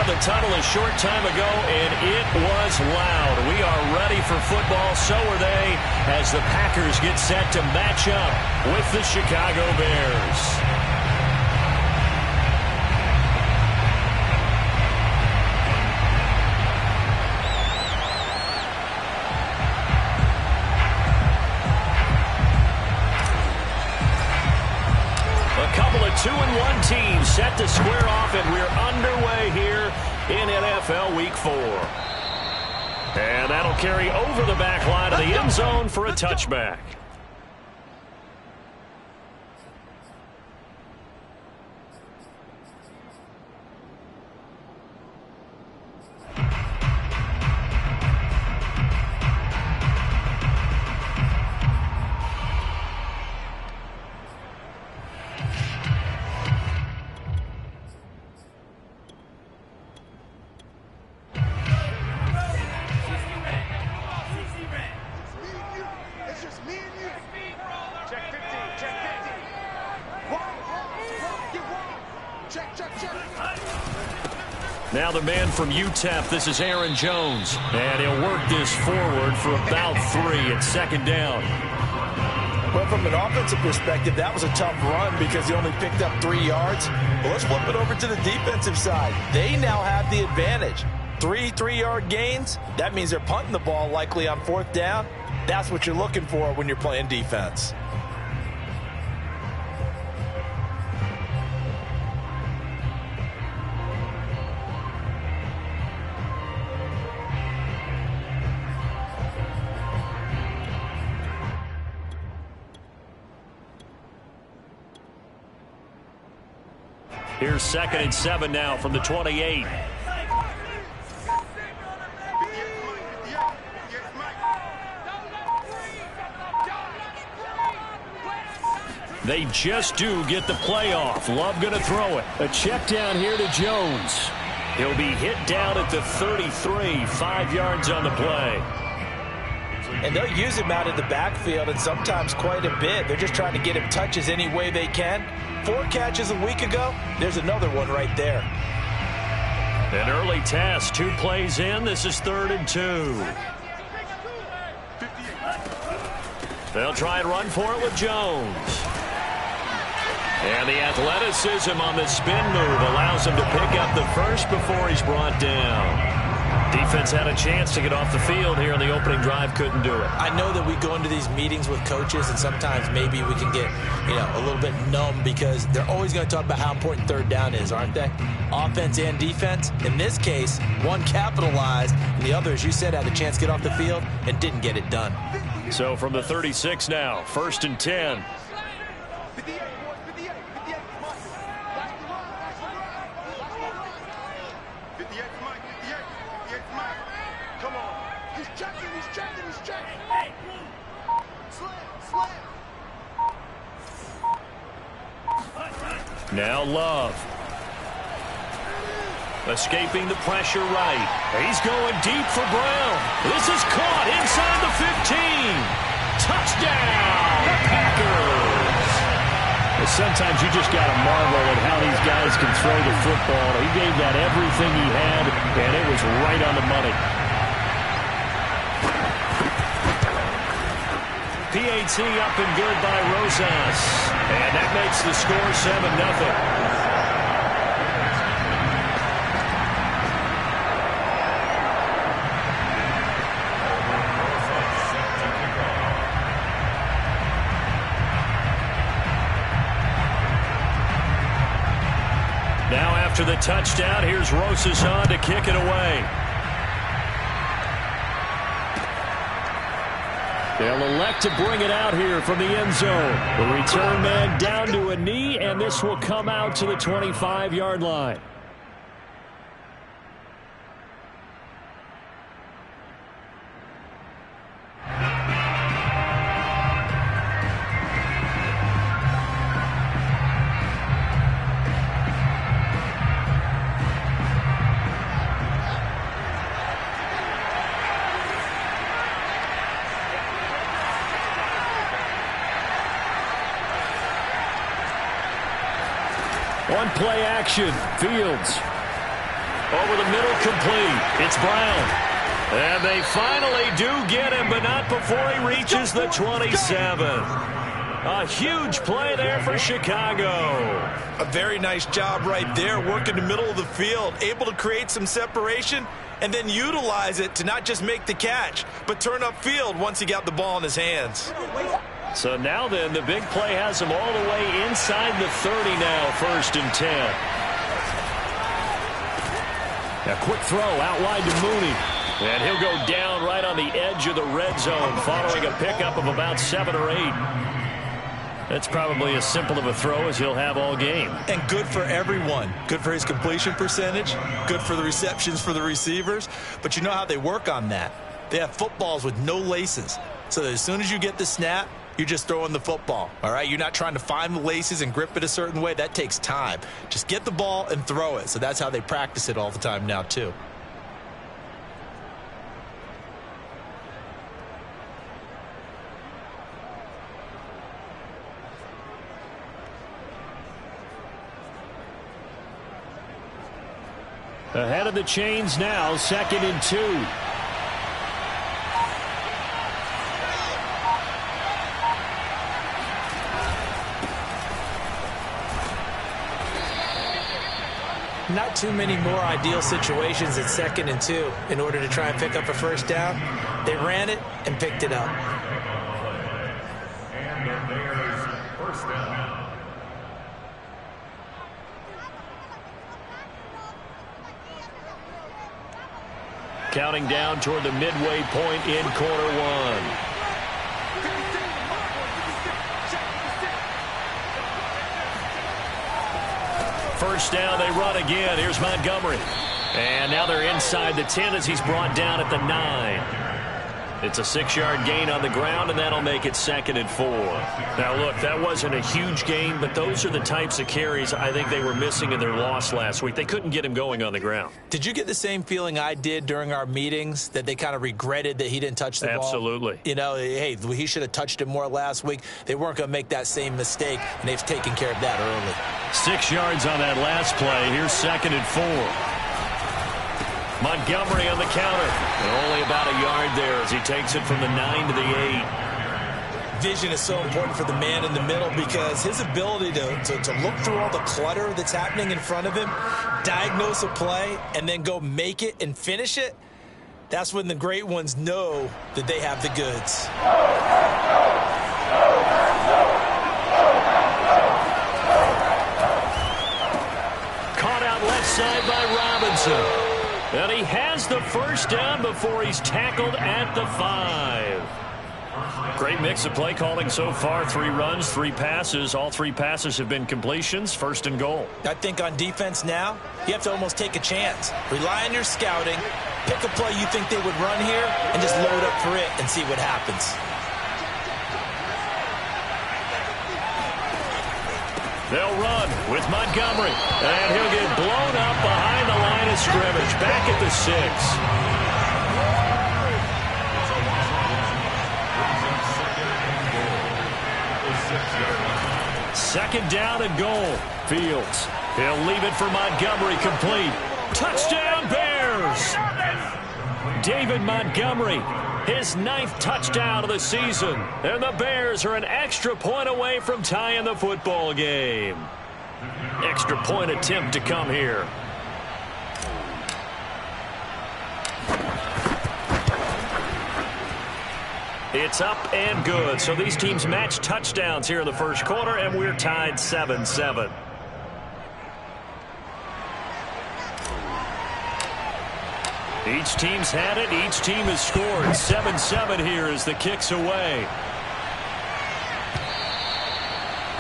of the tunnel a short time ago, and it was loud. We are ready for football. So are they, as the Packers get set to match up with the Chicago Bears. A couple of 2-1 teams set to square off, and we're underway here in NFL Week 4. And that'll carry over the back line of the end zone for a touchback. Now the man from UTEP, this is Aaron Jones. And he'll work this forward for about 3 at second down. Well, from an offensive perspective, that was a tough run because he only picked up 3 yards. Well, let's flip it over to the defensive side. They now have the advantage. 3 3-yard gains. That means they're punting the ball likely on 4th down. That's what you're looking for when you're playing defense. Here's 2nd and 7 now from the 28. They just do get the play off. Love going to throw it. A check down here to Jones. He'll be hit down at the 33, 5 yards on the play. And they'll use him out in the backfield, and sometimes quite a bit. They're just trying to get him touches any way they can. 4 catches a week ago. There's another one right there. An early test. 2 plays in. This is 3rd and 2. They'll try and run for it with Jones. And the athleticism on the spin move allows him to pick up the first before he's brought down. Defense had a chance to get off the field here on the opening drive, couldn't do it. I know that we go into these meetings with coaches, and sometimes maybe we can get, a little bit numb because they're always going to talk about how important 3rd down is, aren't they? Offense and defense. In this case, one capitalized, and the other, as you said, had a chance to get off the field and didn't get it done. So from the 36 now, 1st and 10. Now Love. Escaping the pressure right. He's going deep for Brown. This is caught inside the 15. Touchdown, Packers. Sometimes you just got to marvel at how these guys can throw the football. He gave that everything he had, and it was right on the money. PAT up and good by Rosas. And that makes the score 7-0. Now after the touchdown, here's Rosas on to kick it away. They'll elect to bring it out here from the end zone. The return man down to a knee, and this will come out to the 25-yard line. One play action. Fields. Over the middle, complete. It's Brown. And they finally do get him, but not before he reaches the 27. A huge play there for Chicago. A very nice job right there, working the middle of the field, able to create some separation, and then utilize it to not just make the catch, but turn upfield once he got the ball in his hands. So now then, the big play has him all the way inside the 30 now, 1st and 10. A quick throw out wide to Mooney. And he'll go down right on the edge of the red zone following a pickup of about 7 or 8. That's probably as simple of a throw as he'll have all game. And good for everyone. Good for his completion percentage. Good for the receptions for the receivers. But you know how they work on that. They have footballs with no laces. So that as soon as you get the snap, you're just throwing the football. All right? You're not trying to find the laces and grip it a certain way. That takes time. Just get the ball and throw it. So that's how they practice it all the time now, too. Ahead of the chains now, 2nd and 2. Not too many more ideal situations at 2nd and 2 in order to try and pick up a first down. They ran it and picked it up. And the Bears first down. Counting down toward the midway point in quarter 1. First down, they run again. Here's Montgomery. And now they're inside the 10 as he's brought down at the 9. It's a 6-yard gain on the ground, and that'll make it 2nd and 4. Now, look, that wasn't a huge gain, but those are the types of carries I think they were missing in their loss last week. They couldn't get him going on the ground. Did you get the same feeling I did during our meetings, that they kind of regretted that he didn't touch the ball? Absolutely. You know, hey, he should have touched it more last week. They weren't going to make that same mistake, and they've taken care of that early. 6 yards on that last play. Here's 2nd and 4. Montgomery on the counter. And only about a yard there as he takes it from the 9 to the 8. Vision is so important for the man in the middle because his ability to look through all the clutter that's happening in front of him, diagnose a play, and then go make it and finish it, that's when the great ones know that they have the goods. Caught out left side by Robinson. And he has the first down before he's tackled at the 5. Great mix of play calling so far. 3 runs, 3 passes. All 3 passes have been completions. 1st and goal. I think on defense now, you have to almost take a chance. Rely on your scouting. Pick a play you think they would run here and just load up for it and see what happens. They'll run with Montgomery. And he'll get blown up behind the line of scrimmage. Back at the 6. 2nd down and goal. Fields. He'll leave it for Montgomery, complete. Touchdown, Bears! David Montgomery, his 9th touchdown of the season. And the Bears are an extra point away from tying the football game. Extra point attempt to come here. It's up and good. So these teams match touchdowns here in the first quarter, and we're tied 7-7. Each team's had it. Each team has scored. 7-7 here as the kick's away.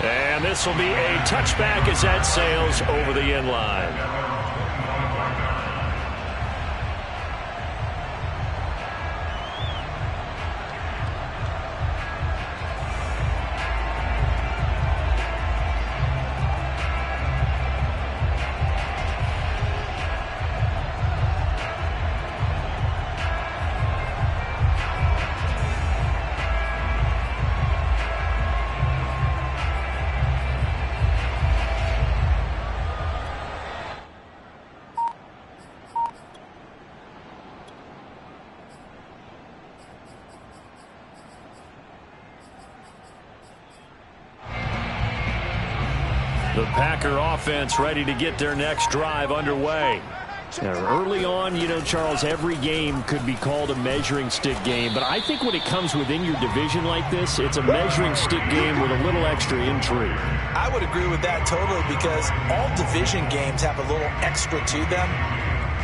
And this will be a touchback as that sails over the end line. The Packer offense ready to get their next drive underway. Now, early on, you know, Charles, every game could be called a measuring stick game. But I think when it comes within your division like this, it's a measuring stick game with a little extra intrigue. I would agree with that totally because all division games have a little extra to them.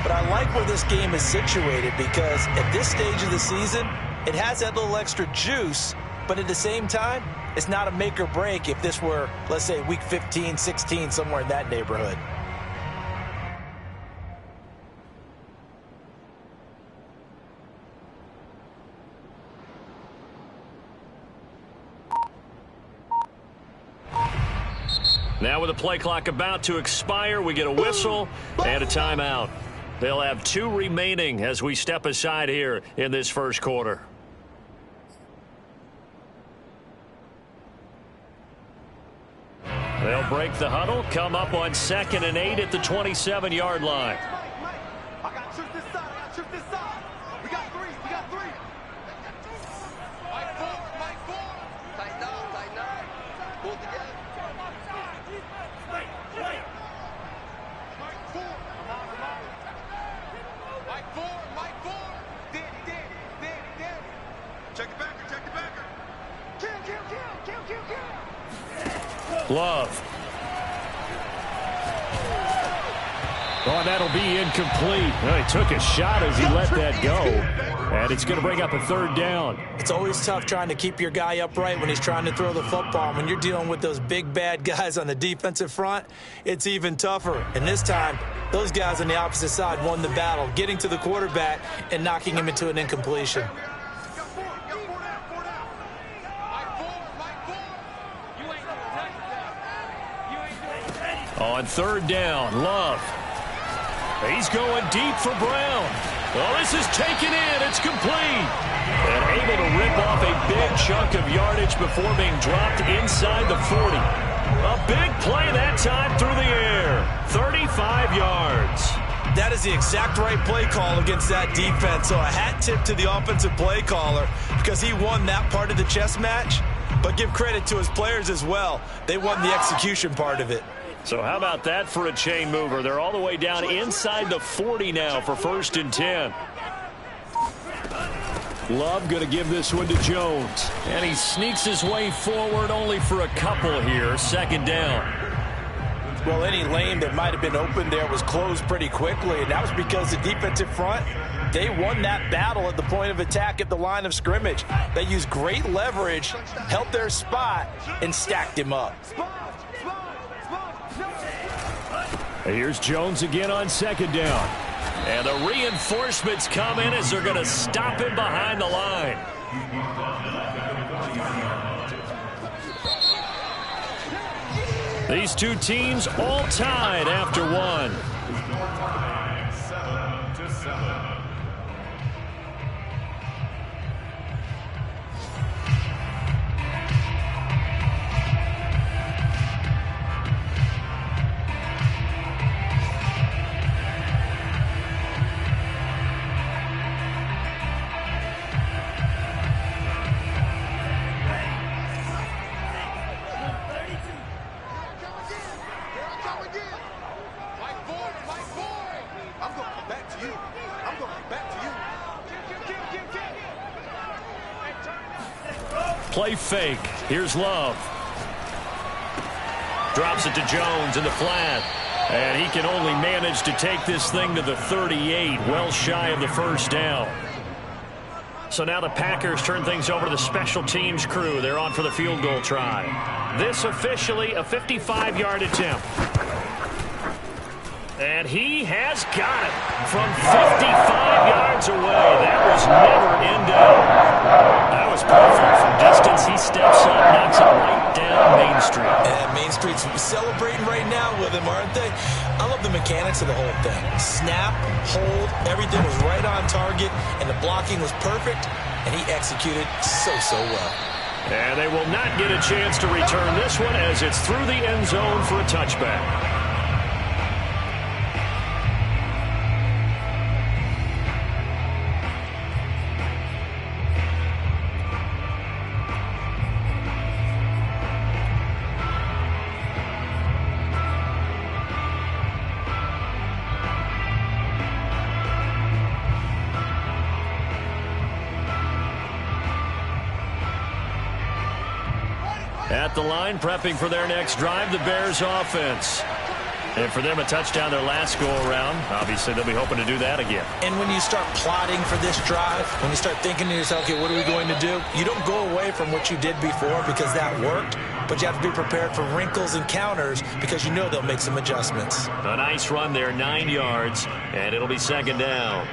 But I like where this game is situated because at this stage of the season, it has that little extra juice. But at the same time, it's not a make or break if this were, let's say, week 15, 16, somewhere in that neighborhood. Now with the play clock about to expire, we get a whistle and a timeout. They'll have 2 remaining as we step aside here in this first quarter. They'll break the huddle, come up on 2nd and 8 at the 27-yard line. Love. Oh, and that'll be incomplete. Well, he took a shot as he let that go. And it's going to bring up a 3rd down. It's always tough trying to keep your guy upright when he's trying to throw the football. When you're dealing with those big, bad guys on the defensive front, it's even tougher. And this time, those guys on the opposite side won the battle, getting to the quarterback and knocking him into an incompletion. On 3rd down, Love. He's going deep for Brown. Well, this is taken in. It's complete. And able to rip off a big chunk of yardage before being dropped inside the 40. A big play that time through the air. 35 yards. That is the exact right play call against that defense. So a hat tip to the offensive play caller because he won that part of the chess match. But give credit to his players as well. They won the execution part of it. So how about that for a chain mover? They're all the way down inside the 40 now for 1st and 10. Love going to give this one to Jones. And he sneaks his way forward only for a couple here. 2nd down. Well, any lane that might have been open there was closed pretty quickly, and that was because the defensive front, they won that battle at the point of attack at the line of scrimmage. They used great leverage, held their spot, and stacked him up. Here's Jones again on 2nd down. And the reinforcements come in as they're going to stop him behind the line. These two teams all tied after one. 7-7. Play fake. Here's Love. Drops it to Jones in the flat. And he can only manage to take this thing to the 38, well shy of the 1st down. So now the Packers turn things over to the special teams crew. They're on for the field goal try. This officially a 55-yard attempt. And he has got it from 55 yards away. That was never in doubt. That was perfect from distance. He steps up, knocks it right down Main Street. And Main Street's celebrating right now with him, aren't they? I love the mechanics of the whole thing. Snap, hold, everything was right on target, and the blocking was perfect, and he executed so well. And they will not get a chance to return this one as it's through the end zone for a touchback. At the line, prepping for their next drive, the Bears offense. And for them, a touchdown their last go-around. Obviously, they'll be hoping to do that again. And when you start plotting for this drive, when you start thinking to yourself, okay, what are we going to do? You don't go away from what you did before because that worked, but you have to be prepared for wrinkles and counters because you know they'll make some adjustments. A nice run there, 9 yards, and it'll be second down.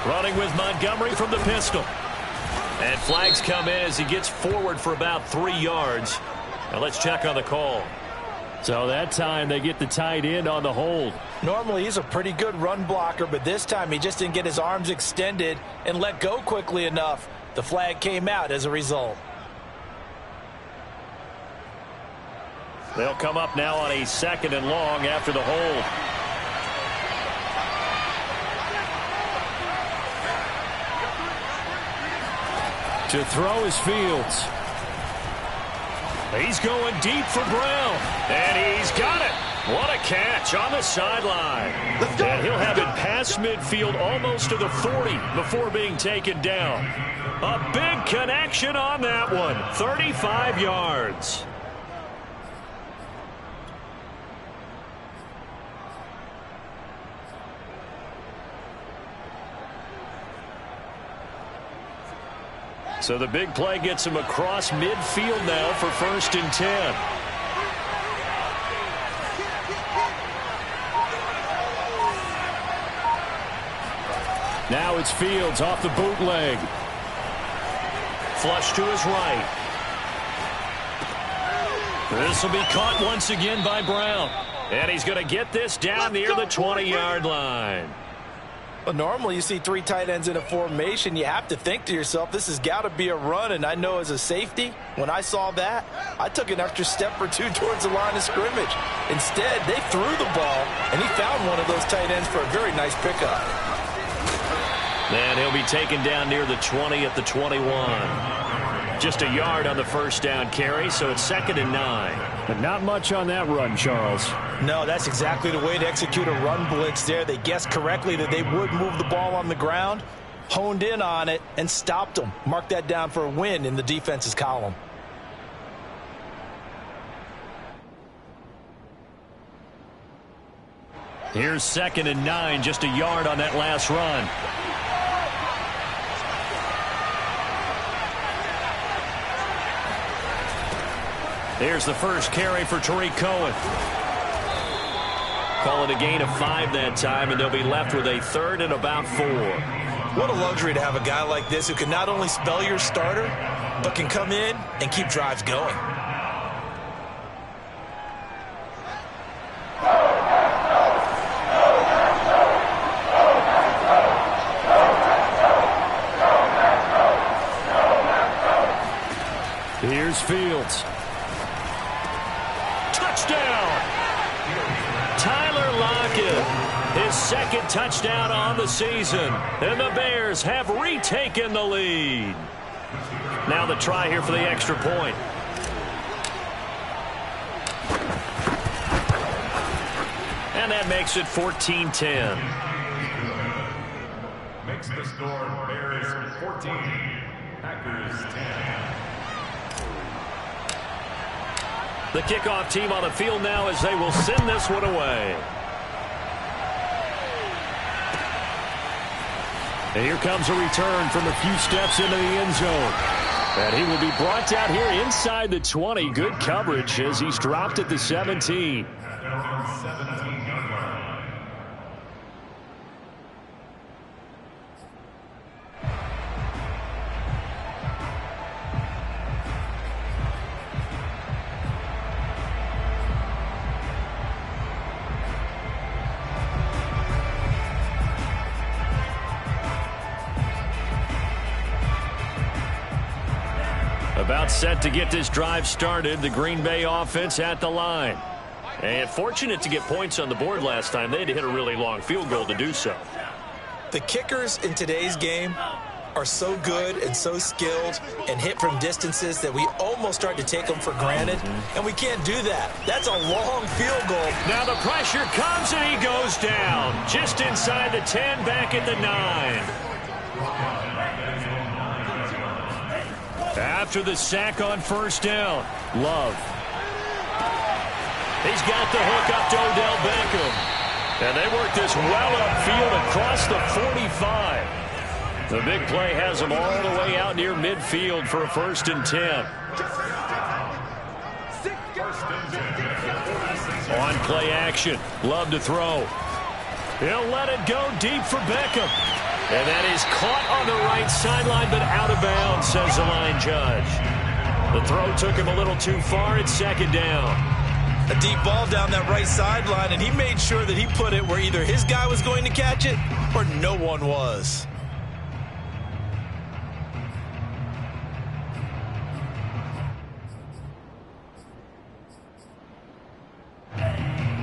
Running with Montgomery from the pistol. And flags come in as he gets forward for about 3 yards. Now let's check on the call. So that time they get the tight end on the hold. Normally he's a pretty good run blocker, but this time he just didn't get his arms extended and let go quickly enough. The flag came out as a result. They'll come up now on a 2nd and long after the hold. To throw is Fields. He's going deep for Brown. And he's got it. What a catch on the sideline. And he'll have it past midfield almost to the 40 before being taken down. A big connection on that one. 35 yards. So the big play gets him across midfield now for 1st and 10. Now it's Fields off the bootleg. Flush to his right. This will be caught once again by Brown. And he's going to get this down near the 20-yard line. But normally you see 3 tight ends in a formation, you have to think to yourself, this has got to be a run. And I know as a safety, when I saw that, I took an extra step or 2 towards the line of scrimmage. Instead, they threw the ball, and he found one of those tight ends for a very nice pickup. And he'll be taken down near the 20 at the 21. Just a yard on the 1st down carry, so it's 2nd and 9. But not much on that run, Charles. No, that's exactly the way to execute a run blitz there. They guessed correctly that they would move the ball on the ground, honed in on it, and stopped them. Mark that down for a win in the defense's column. Here's 2nd and 9, just a yard on that last run. There's the first carry for Tariq Cohen. Call it a gain of 5 that time, and they'll be left with a 3rd and about 4. What a luxury to have a guy like this who can not only spell your starter, but can come in and keep drives going. Here's Fields. Touchdown! Tyler Lockett, his 2nd touchdown on the season. And the Bears have retaken the lead. Now the try here for the extra point. And that makes it 14-10. Makes the score Bears 14, Packers 10. The kickoff team on the field now as they will send this one away. And here comes a return from a few steps into the end zone. And he will be brought down here inside the 20. Good coverage as he's dropped at the 17. About set to get this drive started. The Green Bay offense at the line. And fortunate to get points on the board last time. They had to hit a really long field goal to do so. The kickers in today's game are so good and so skilled and hit from distances that we almost start to take them for granted, and we can't do that. That's a long field goal. Now the pressure comes, and he goes down. Just inside the 10, back at the 9. After the sack on first down, Love. He's got the hook up to Odell Beckham. And they work this well upfield across the 45. The big play has them all the way out near midfield for a 1st and 10. On play action, Love to throw. He'll let it go deep for Beckham. And that is caught on the right sideline, but out of bounds, says the line judge. The throw took him a little too far. It's 2nd down. A deep ball down that right sideline, and he made sure that he put it where either his guy was going to catch it or no one was.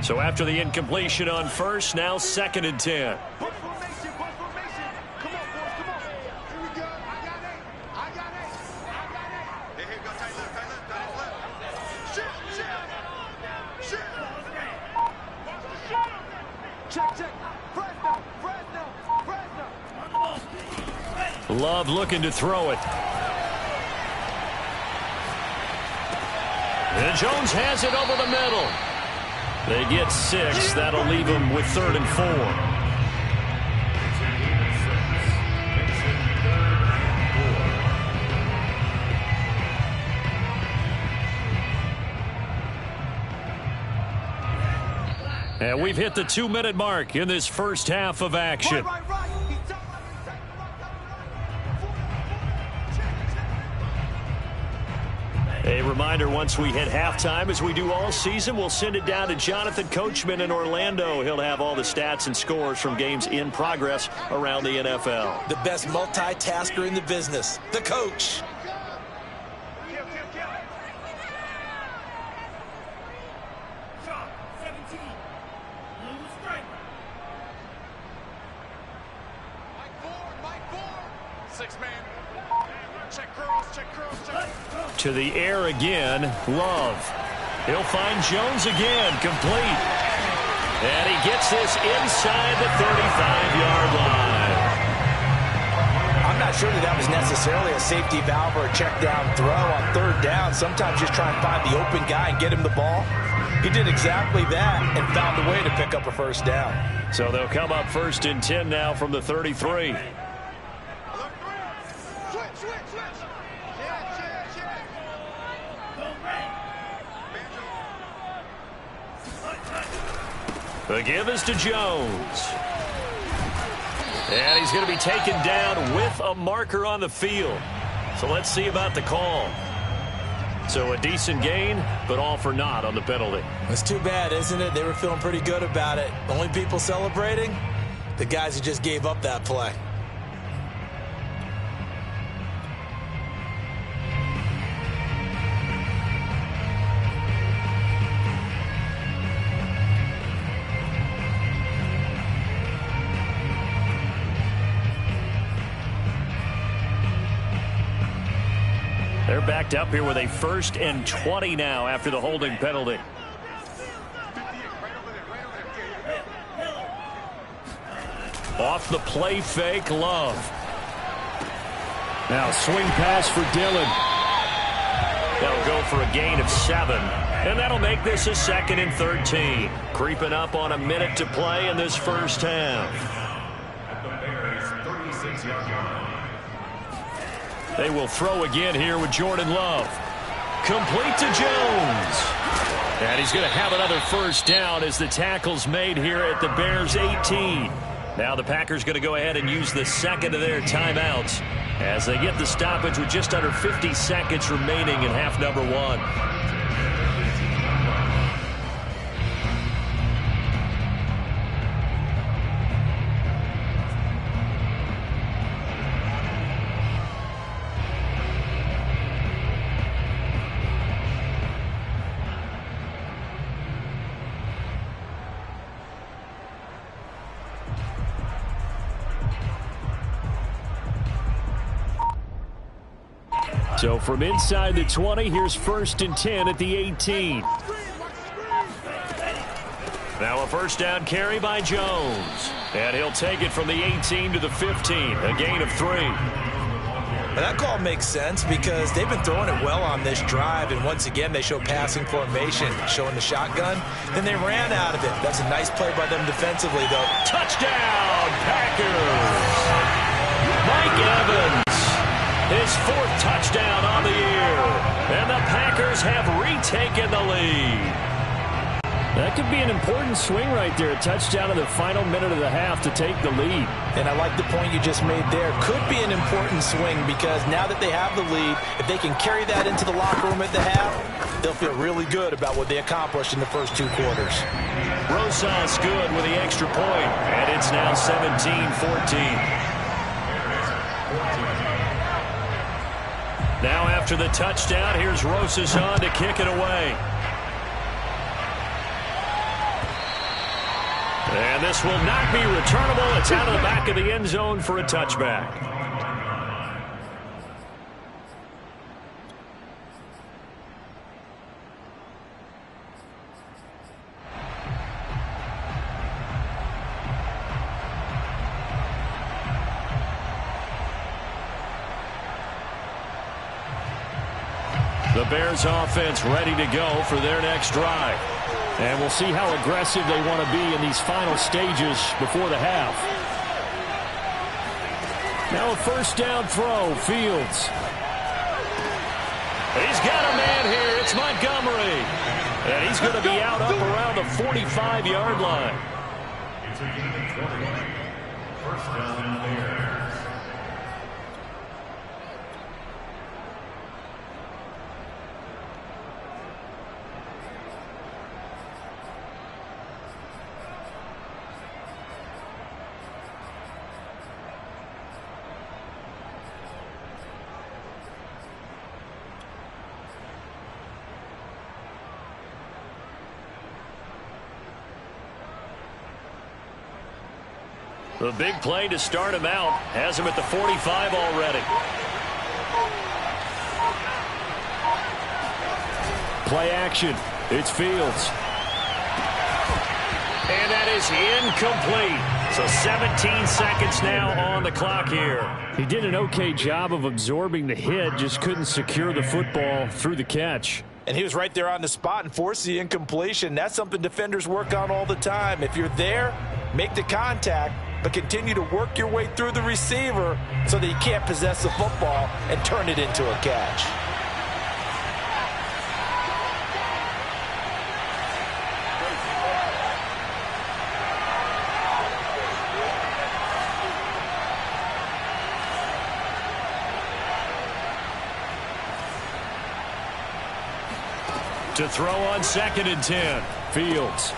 So after the incompletion on first, now 2nd and 10. Love looking to throw it. And Jones has it over the middle. They get 6. That'll leave them with 3rd and 4. And we've hit the 2-minute mark in this first half of action. A reminder, once we hit halftime, as we do all season, we'll send it down to Jonathan Coachman in Orlando. He'll have all the stats and scores from games in progress around the NFL. The best multitasker in the business, the coach. To the air again, Love. He'll find Jones again, complete. And he gets this inside the 35-yard line. I'm not sure that was necessarily a safety valve or a check down throw on 3rd down. Sometimes just try and find the open guy and get him the ball. He did exactly that and found a way to pick up a 1st down. So they'll come up 1st and 10 now from the 33. The give is to Jones. And he's going to be taken down with a marker on the field. So let's see about the call. So a decent gain, but all for naught on the penalty. It's too bad, isn't it? They were feeling pretty good about it. The only people celebrating, the guys who just gave up that play. They're backed up here with a 1st and 20 now after the holding penalty. Off the play fake, Love. Now swing pass for Dillon. They'll go for a gain of 7. And that'll make this a 2nd and 13. Creeping up on a minute to play in this first half. They will throw again here with Jordan Love. Complete to Jones. And he's going to have another 1st down as the tackle's made here at the Bears' 18. Now the Packers going to go ahead and use the 2nd of their timeouts as they get the stoppage with just under 50 seconds remaining in half number 1. So from inside the 20, here's 1st and 10 at the 18. Now a first down carry by Jones. And he'll take it from the 18 to the 15, a gain of 3. And that call makes sense because they've been throwing it well on this drive, and once again they show passing formation, showing the shotgun. Then they ran out of it. That's a nice play by them defensively, though. Touchdown, Packers! Mike Evans, his 4th touchdown on the year, and the Packers have retaken the lead. That could be an important swing right there. A touchdown in the final minute of the half to take the lead. And I like the point you just made there. Could be an important swing because now that they have the lead, if they can carry that into the locker room at the half, they'll feel really good about what they accomplished in the first 2 quarters. Rosas good with the extra point, and it's now 17-14. Now after the touchdown, here's Rosas on to kick it away. And this will not be returnable. It's out of the back of the end zone for a touchback. The Bears offense ready to go for their next drive. And we'll see how aggressive they want to be in these final stages before the half. Now a first down throw, Fields. He's got a man here. It's Montgomery. And he's going to be out up around the 45-yard line. It's a gain of 20. First down, Bears. The big play to start him out has him at the 45 already. Play action. It's Fields. And that is incomplete. So 17 seconds now on the clock here. He did an okay job of absorbing the hit, just couldn't secure the football through the catch. And he was right there on the spot and forced the incompletion. That's something defenders work on all the time. If you're there, make the contact, but continue to work your way through the receiver so that you can't possess the football and turn it into a catch. To throw on 2nd and 10. Fields.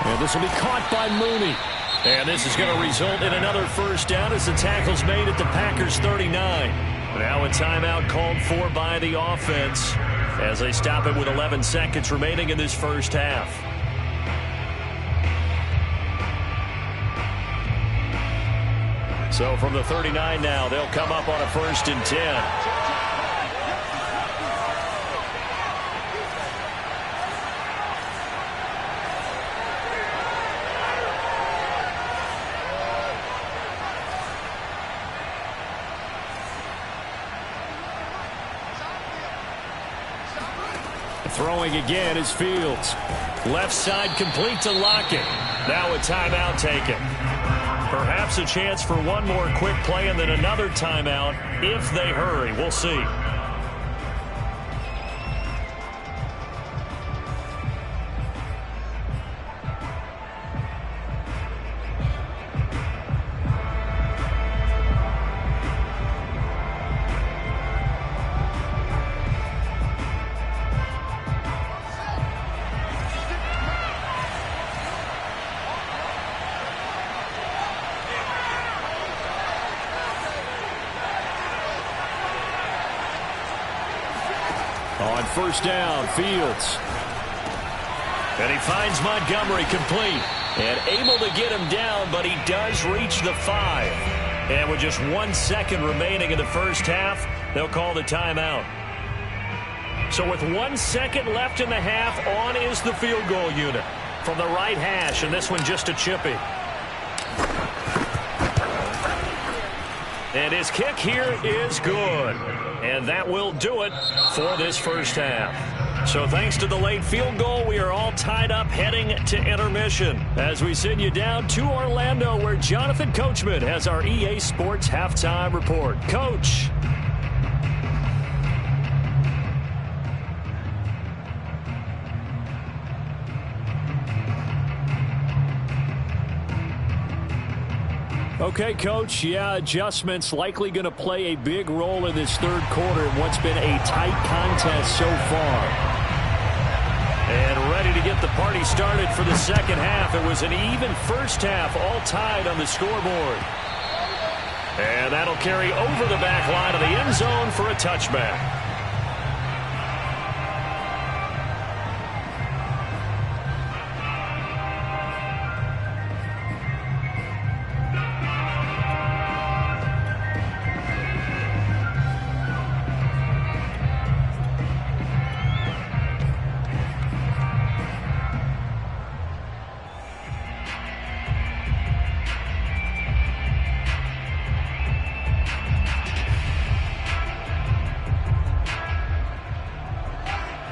And this will be caught by Mooney. And this is going to result in another first down as the tackle's made at the Packers 39. Now a timeout called for by the offense as they stop it with 11 seconds remaining in this first half. So from the 39 now, they'll come up on a 1st and 10. Throwing again is Fields. Left side complete to Lockett. Now a timeout taken. Perhaps a chance for one more quick play and then another timeout if they hurry. We'll see. On first down, Fields. And he finds Montgomery complete. And able to get him down, but he does reach the 5. And with just 1 second remaining in the first half, they'll call the timeout. So with 1 second left in the half, on is the field goal unit. From the right hash, and this one just a chippy. And his kick here is good. And that will do it for this first half. So thanks to the late field goal, we are all tied up heading to intermission as we send you down to Orlando, where Jonathan Coachman has our EA Sports Halftime Report. Coach. Okay, Coach, yeah, adjustments likely going to play a big role in this third quarter in what's been a tight contest so far. And ready to get the party started for the second half. It was an even first half, all tied on the scoreboard. And that'll carry over the back line of the end zone for a touchback.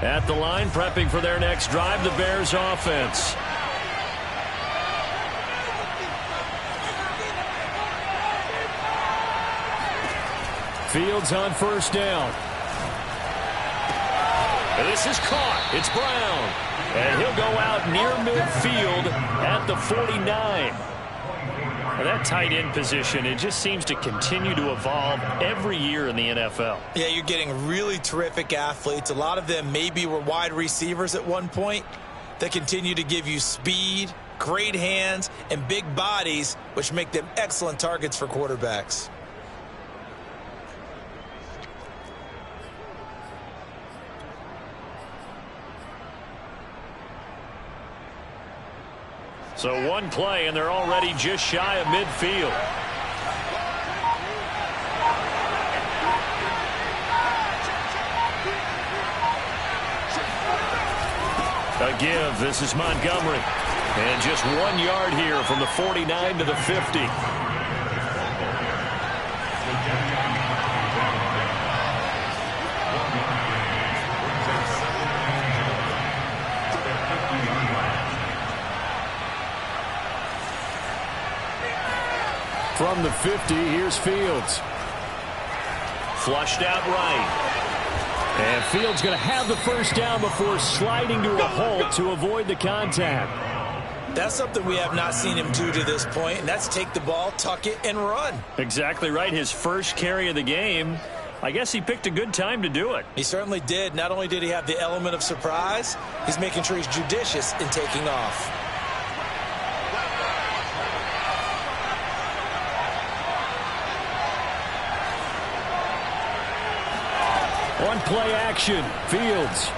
At the line, prepping for their next drive, the Bears offense. Fields on first down. And this is caught. It's Brown. And he'll go out near midfield at the 49. Well, that tight end position, it just seems to continue to evolve every year in the NFL. Yeah, you're getting really terrific athletes. A lot of them maybe were wide receivers at one point. They continue to give you speed, great hands, and big bodies, which make them excellent targets for quarterbacks. So one play, and they're already just shy of midfield. A give. This is Montgomery. And just 1 yard here from the 49 to the 50. From the 50, here's Fields. Flushed out right. And Fields going to have the first down before sliding to a halt to avoid the contact. That's something we have not seen him do to this point, and that's take the ball, tuck it, and run. Exactly right. His first carry of the game. I guess he picked a good time to do it. He certainly did. Not only did he have the element of surprise, he's making sure he's judicious in taking off. One play action. Fields.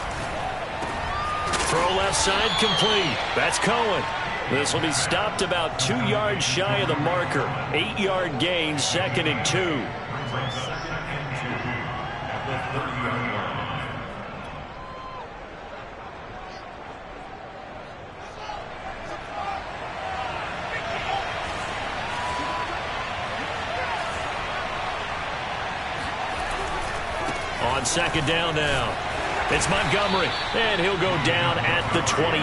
Throw left side complete. That's Cohen. This will be stopped about 2 yards shy of the marker. 8-yard gain, 2nd and 2. On second down now. It's Montgomery, and he'll go down at the 28.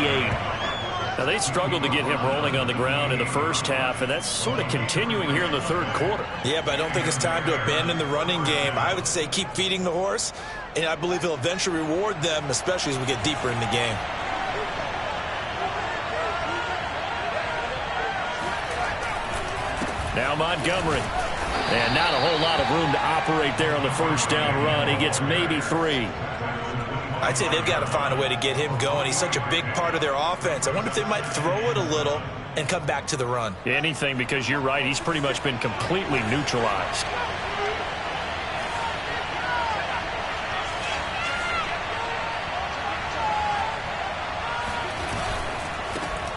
Now, they struggled to get him rolling on the ground in the first half, and that's sort of continuing here in the third quarter. Yeah, but I don't think it's time to abandon the running game. I would say keep feeding the horse, and I believe he'll eventually reward them, especially as we get deeper in the game. Now Montgomery. And not a whole lot of room to operate there on the first down run. He gets maybe 3. I'd say they've got to find a way to get him going. He's such a big part of their offense. I wonder if they might throw it a little and come back to the run. Anything, because you're right. He's pretty much been completely neutralized.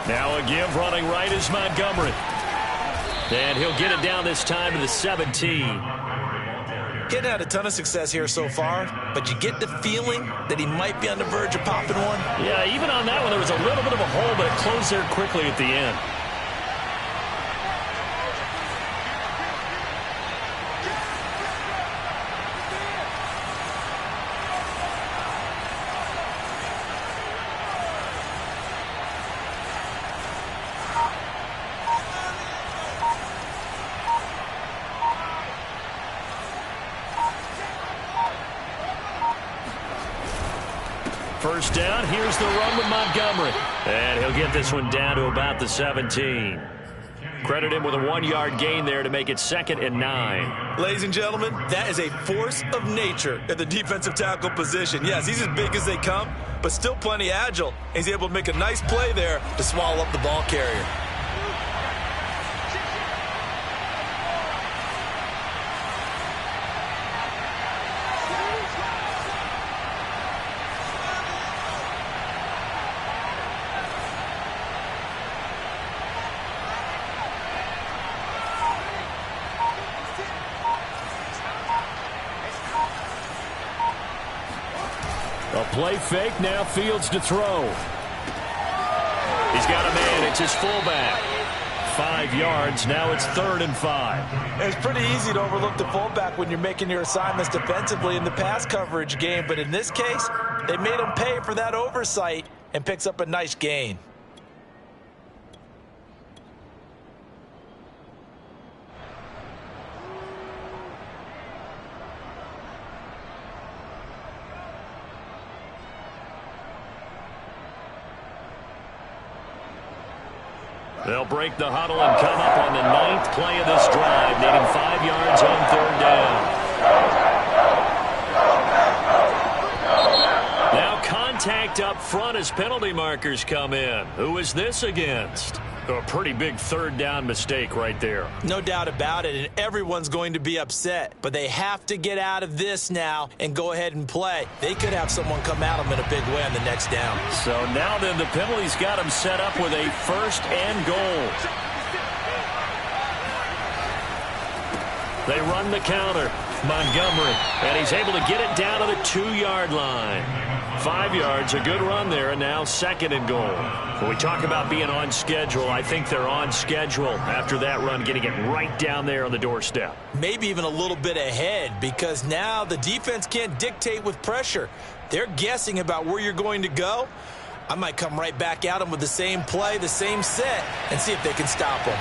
Now a give running right is Montgomery. And he'll get it down this time to the 17. Getting had a ton of success here so far, but you get the feeling that he might be on the verge of popping one. Yeah, even on that one, there was a little bit of a hole, but it closed there quickly at the end. First down, here's the run with Montgomery. And he'll get this one down to about the 17. Credit him with a 1-yard gain there to make it 2nd and 9. Ladies and gentlemen, that is a force of nature at the defensive tackle position. Yes, he's as big as they come, but still plenty agile. He's able to make a nice play there to swallow up the ball carrier. A play fake, now Fields to throw. He's got a man, it's his fullback. 5 yards, now it's 3rd and 5. It's pretty easy to overlook the fullback when you're making your assignments defensively in the pass coverage game, but in this case, they made him pay for that oversight and picks up a nice gain. They'll break the huddle and come up on the 9th play of this drive, needing 5 yards on 3rd down. Now contact up front as penalty markers come in. Who is this against? A pretty big 3rd down mistake right there. No doubt about it, and everyone's going to be upset. But they have to get out of this now and go ahead and play. They could have someone come at them in a big way on the next down. So now then the penalty's got them set up with a 1st and goal. They run the counter. Montgomery, and he's able to get it down to the 2-yard line. 5 yards, a good run there, and now 2nd and goal. When we talk about being on schedule, I think they're on schedule after that run, getting it right down there on the doorstep. Maybe even a little bit ahead, because now the defense can't dictate with pressure. They're guessing about where you're going to go. I might come right back at them with the same play, the same set, and see if they can stop them.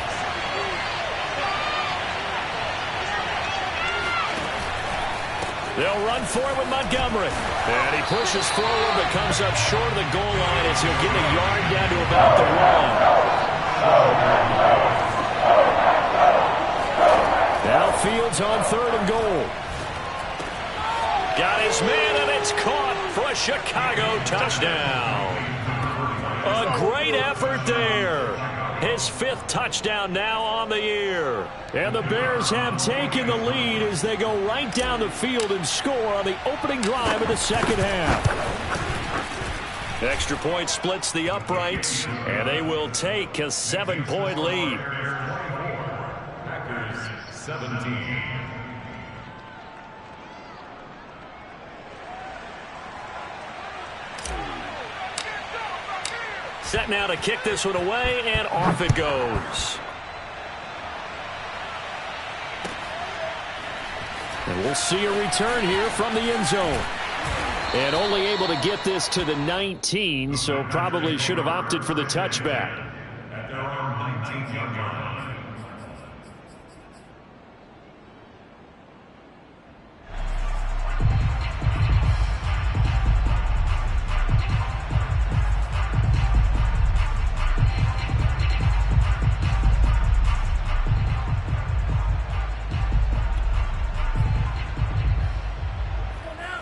They'll run for it with Montgomery. And he pushes forward but comes up short of the goal line as he'll get a yard down to about the 1. Now Fields on 3rd and goal. Got his man, and it's caught for a Chicago touchdown. A great effort there. His 5th touchdown now on the year. And the Bears have taken the lead as they go right down the field and score on the opening drive of the 2nd half. Extra point splits the uprights, and they will take a 7-point lead. Packers 17. Set now to kick this one away, and off it goes. And we'll see a return here from the end zone. And only able to get this to the 19, so probably should have opted for the touchback. At their own 19-yard line.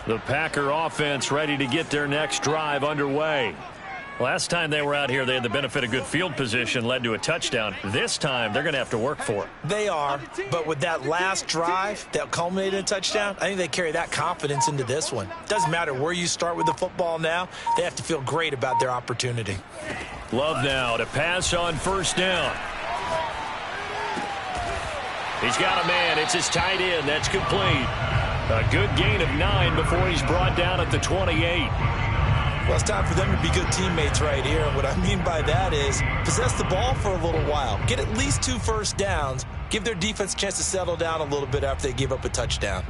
The Packer offense ready to get their next drive underway. Last time they were out here, they had the benefit of good field position, led to a touchdown. This time, they're going to have to work for it. They are, but with that last drive that culminated in a touchdown, I think they carry that confidence into this one. Doesn't matter where you start with the football now, they have to feel great about their opportunity. Love now to pass on 1st down. He's got a man. It's his tight end. That's complete. A good gain of 9 before he's brought down at the 28. Well, it's time for them to be good teammates right here. And what I mean by that is possess the ball for a little while. Get at least 2 first downs. Give their defense a chance to settle down a little bit after they give up a touchdown.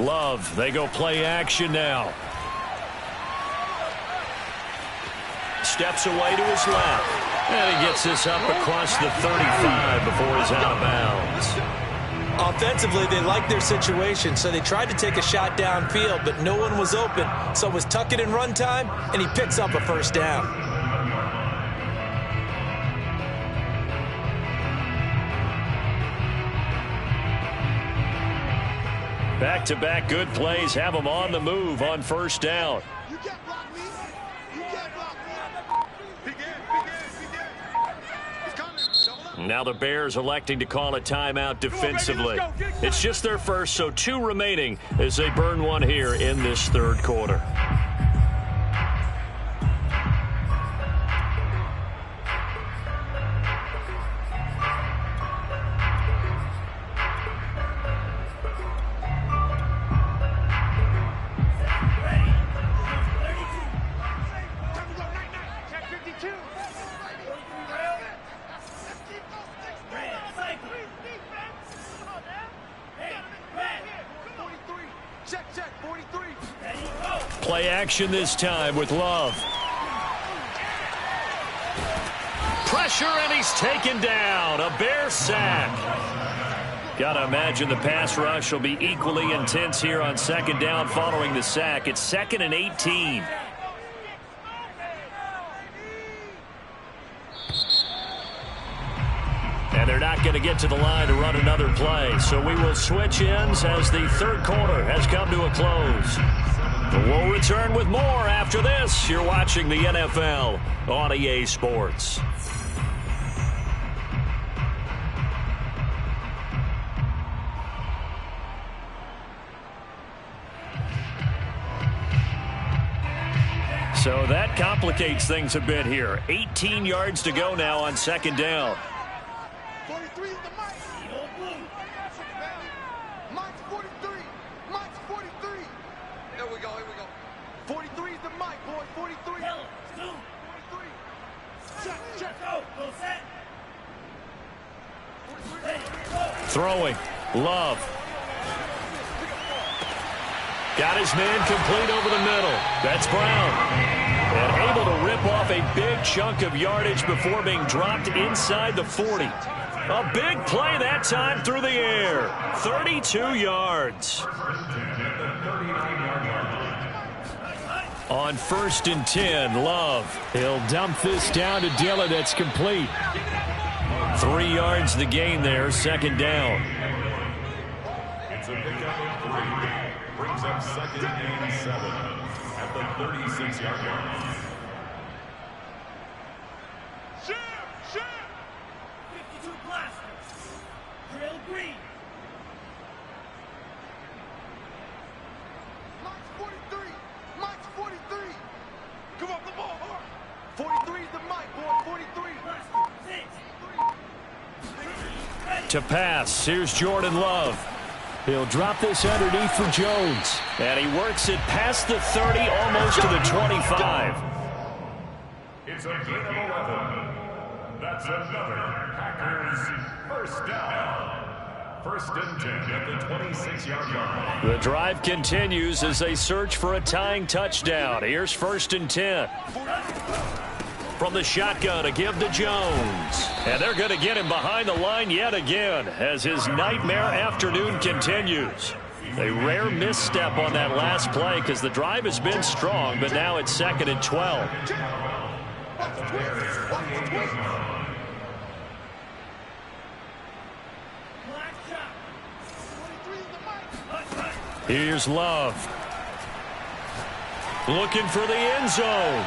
Love, they go play action now. Steps away to his left. And he gets this up across the 35 before he's out of bounds. Offensively, they liked their situation, so they tried to take a shot downfield, but no one was open. So it was tuck it in run time, and he picks up a first down. Back-to-back good plays have him on the move on first down. You can't block me. You can't block me. Begin. He's coming. Now the Bears electing to call a timeout defensively. It's just their first, so 2 remaining as they burn one here in this third quarter. Play action this time with Love. Pressure, and he's taken down. A Bear sack. Gotta imagine the pass rush will be equally intense here on second down following the sack. It's 2nd and 18. And they're not going to get to the line to run another play. So we will switch ends as the third quarter has come to a close. We'll return with more after this. You're watching the NFL on EA Sports. So that complicates things a bit here. 18 yards to go now on second down. 43 is the mic. Mike's 43. Mike's 43. Here we go. 43 is the mic, boy. 43. 43. Check. Go set. Throwing. Love. Got his man complete over the middle. That's Brown. And able to rip off a big chunk of yardage before being dropped inside the 40. A big play that time through the air. 32 yards. On 1st and 10, Love. He'll dump this down to Dillon. That's complete. 3 yards the gain there, second down. It's a pickup of 3. Brings up 2nd and 7 at the 36-yard line. Sham. 52 blasters. Drill green. Mike's 43. Come on, the ball. 43 is the mic, boy. 43. To pass, here's Jordan Love. He'll drop this underneath for Jones. And he works it past the 30, almost to the 25. It's a gain of 11. That's another Packers first down. 1st and 10 at the 26-yard line. The drive continues as they search for a tying touchdown. Here's 1st and 10. From the shotgun, a give to Jones. And they're going to get him behind the line yet again as his nightmare afternoon continues. A rare misstep on that last play because the drive has been strong, but now it's 2nd and 12. Here's Love. Looking for the end zone.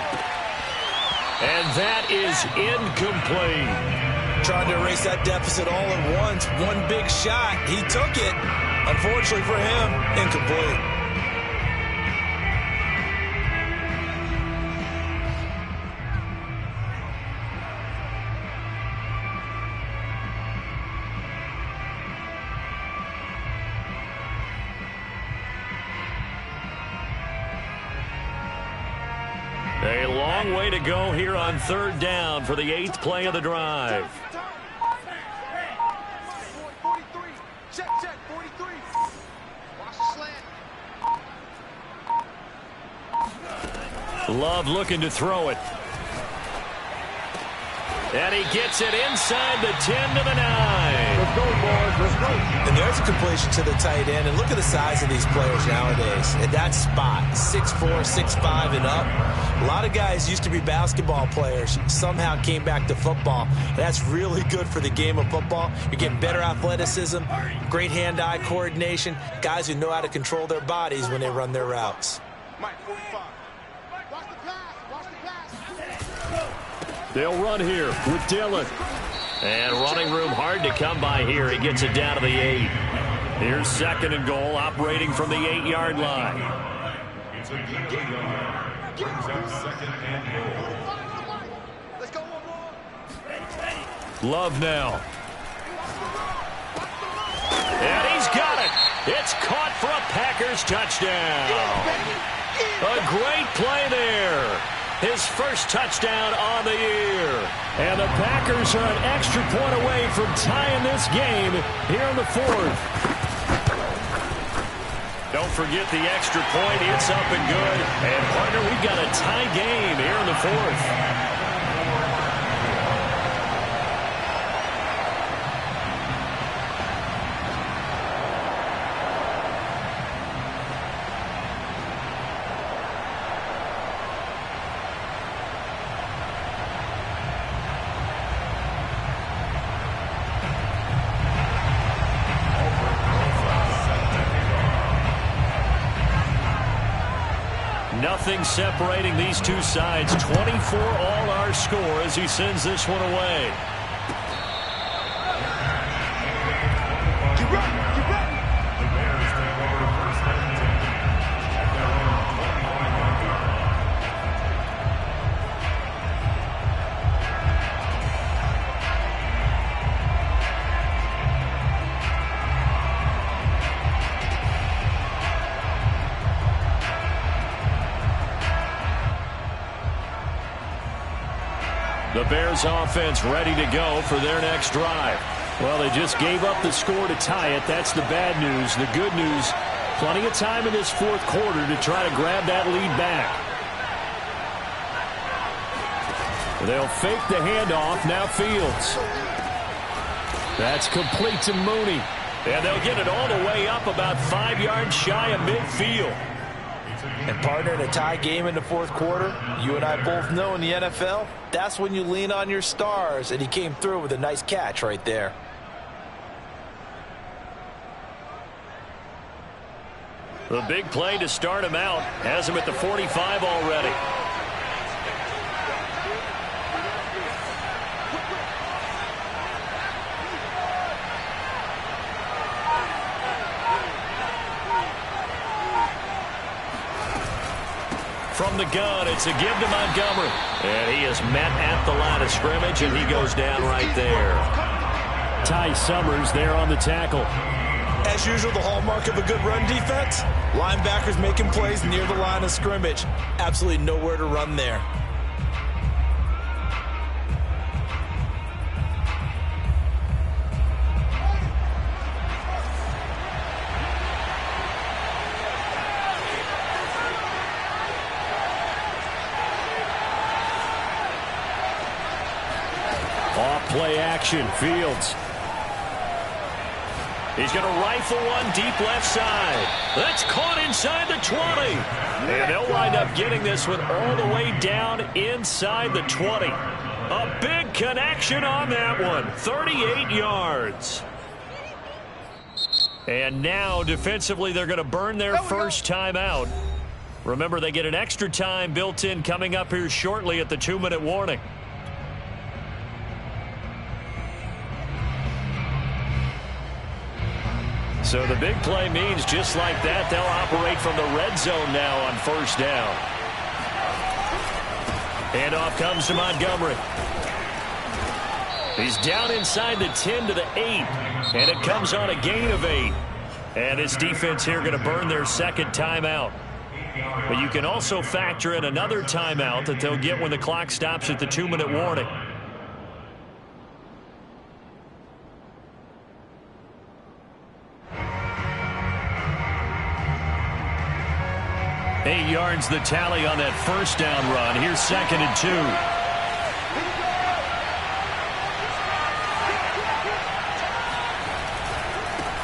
And that is incomplete. trying to erase that deficit all at once. One big shot. He took it. Unfortunately for him, incomplete. A long way to go here on third down for the 8th play of the drive. 43. Check, 43. Watch the slant. Love looking to throw it. And he gets it inside the 10 to the 9. Let's go, boys. Let's go. And there's a completion to the tight end. And look at the size of these players nowadays. At that spot, 6'4", 6'5", and up. A lot of guys used to be basketball players, somehow came back to football. That's really good for the game of football. You're getting better athleticism, great hand-eye coordination, guys who know how to control their bodies when they run their routes. Mike, 45. Watch the pass. Watch the pass. They'll run here with Dillon. And running room hard to come by here. He gets it down to the 8. Here's 2nd and goal, operating from the 8-yard line. It's a good game. Brings up 2nd and goal. Let's go, one more. Love now. And he's got it. It's caught for a Packers touchdown. A great play there. His first touchdown on the year. And the Packers are an extra point away from tying this game here in the 4th. Don't forget the extra point. It's up and good. And, partner, we've got a tie game here in the 4th. Nothing separating these two sides. 24 all our score as he sends this one away. Get ready. Get ready. The Bears take over 1st and 10 at their own 25-yard line. The Bears offense ready to go for their next drive. Well, they just gave up the score to tie it. That's the bad news. The good news, plenty of time in this 4th quarter to try to grab that lead back. They'll fake the handoff. Now Fields. That's complete to Mooney. And they'll get it all the way up about 5 yards shy of midfield. And, partner, in a tie game in the 4th quarter, you and I both know in the NFL, that's when you lean on your stars, and he came through with a nice catch right there. The big play to start him out has him at the 45 already. From the gun, it's a give to Montgomery. And he is met at the line of scrimmage, and he goes down right there. Ty Summers there on the tackle. As usual, the hallmark of a good run defense, linebackers making plays near the line of scrimmage. Absolutely nowhere to run there. Play action, Fields. He's going to rifle one deep left side. That's caught inside the 20. And they'll wind up getting this one all the way down inside the 20. A big connection on that one. 38 yards. And now, defensively, they're going to burn their first timeout. Remember, they get an extra time built in coming up here shortly at the 2-minute warning. So the big play means just like that, they'll operate from the red zone now on first down. Handoff comes to Montgomery. He's down inside the 10 to the 8, and it comes on a gain of 8. And this defense here going to burn their second timeout. But you can also factor in another timeout that they'll get when the clock stops at the 2-minute warning. Eight yards the tally on that first down run. Here's 2nd and 2.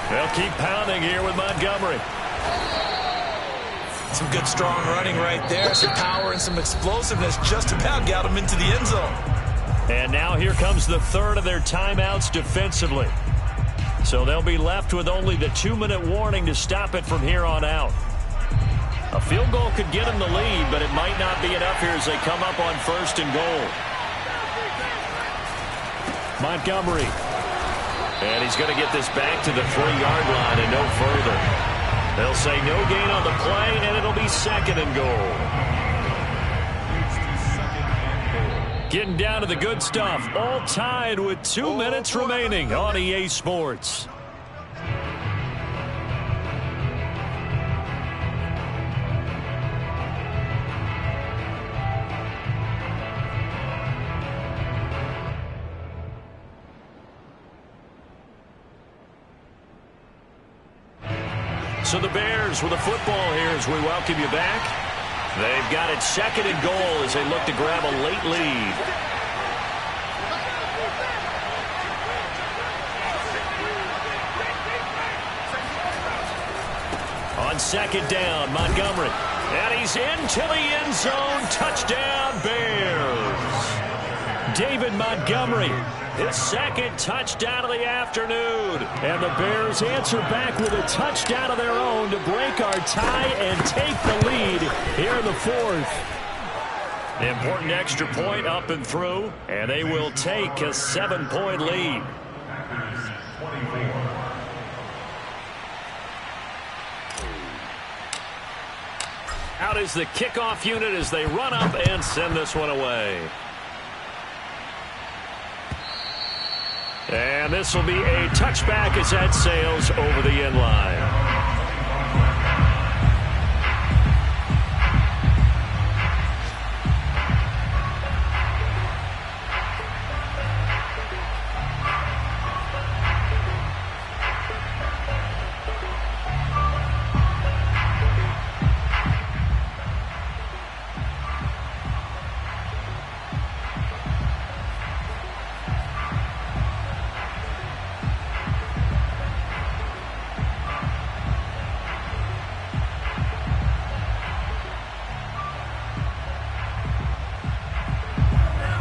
They'll keep pounding here with Montgomery. Some good strong running right there. Some power and some explosiveness. Just about got him into the end zone. And now here comes the third of their timeouts defensively. So they'll be left with only the 2-minute warning to stop it from here on out. A field goal could get them the lead, but it might not be enough here as they come up on 1st and goal. Montgomery. And he's going to get this back to the 3-yard line and no further. They'll say no gain on the play, and it'll be 2nd and goal. Getting down to the good stuff. All tied with 2 minutes remaining on EA Sports. So the Bears with the football here as we welcome you back. They've got it 2nd and goal as they look to grab a late lead. On 2nd down, Montgomery. And he's into the end zone. Touchdown, Bears. David Montgomery. His 2nd touchdown of the afternoon. And the Bears answer back with a touchdown of their own to break our tie and take the lead here in the 4th. The important extra point up and through, and they will take a 7-point lead. Out is the kickoff unit as they run up and send this one away. And this will be a touchback as that sails over the end line.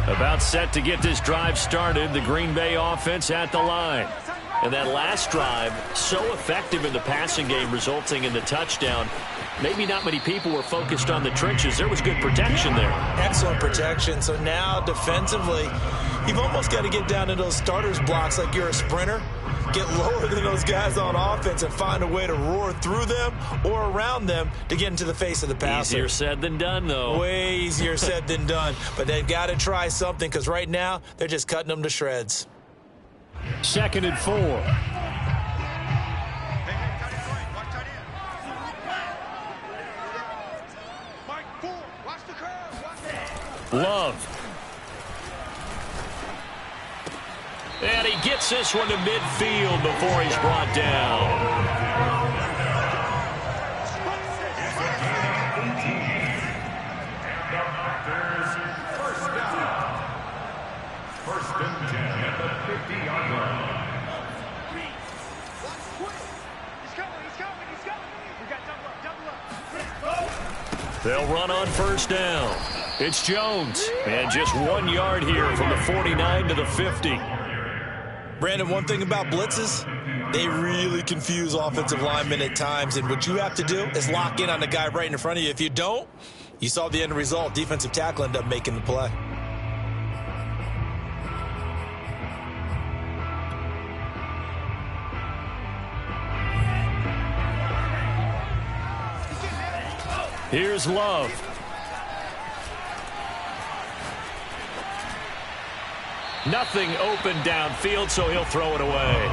About set to get this drive started. The Green Bay offense at the line. And that last drive, so effective in the passing game, resulting in the touchdown. Maybe not many people were focused on the trenches. There was good protection there. Excellent protection. So now defensively, you've almost got to get down to those starters blocks like you're a sprinter. Get lower than those guys on offense and find a way to roar through them or around them to get into the face of the passer. Easier said than done, though. Way easier said than done. But they've got to try something because right now they're just cutting them to shreds. 2nd and 4. Love. And he gets this one to midfield before he's brought down. First and 10 at the 50-yard line. They'll run on first down. It's Jones. And just 1 yard here from the 49 to the 50. Brandon, one thing about blitzes, they really confuse offensive linemen at times. And what you have to do is lock in on the guy right in front of you. If you don't, you saw the end result. Defensive tackle ended up making the play. Here's Love. Nothing open downfield, so he'll throw it away.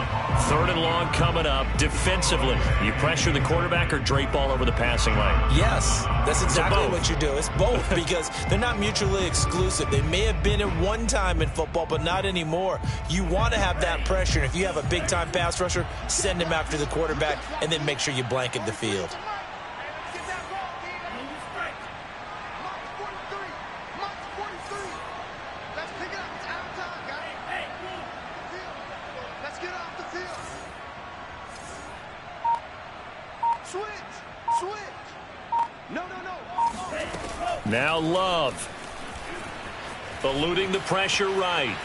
3rd and long coming up. Defensively, you pressure the quarterback or drape all over the passing lane? Yes, that's exactly what you do. It's both because they're not mutually exclusive. They may have been at one time in football, but not anymore. You want to have that pressure. If you have a big-time pass rusher, send him after the quarterback, and then make sure you blanket the field. Now Love. Eluding the pressure right.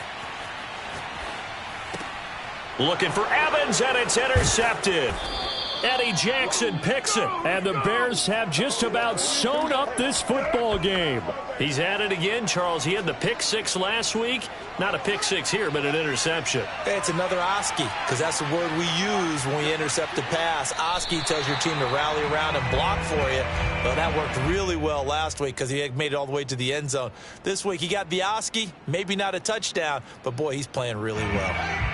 Looking for Evans, and it's intercepted. Eddie Jackson picks it, and the Bears have just about sewn up this football game. He's at it again, Charles. He had the pick 6 last week. Not a pick 6 here, but an interception. It's another Oski, because that's the word we use when we intercept a pass. Oski tells your team to rally around and block for you. Well, that worked really well last week because he made it all the way to the end zone. This week, he got the Oski, maybe not a touchdown, but boy, he's playing really well.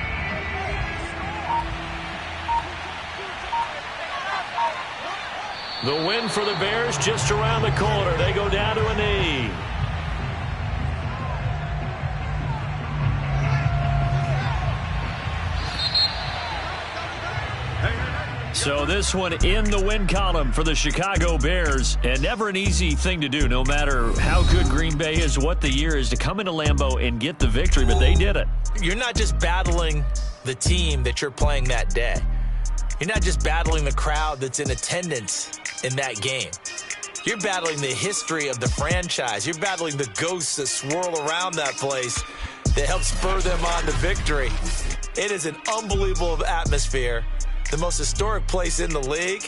The win for the Bears just around the corner. They go down to a knee. So this one in the win column for the Chicago Bears, and never an easy thing to do, no matter how good Green Bay is, what the year is, to come into Lambeau and get the victory, but they did it. You're not just battling the team that you're playing that day. You're not just battling the crowd that's in attendance in that game. You're battling the history of the franchise. You're battling the ghosts that swirl around that place that help spur them on to victory. It is an unbelievable atmosphere. The most historic place in the league.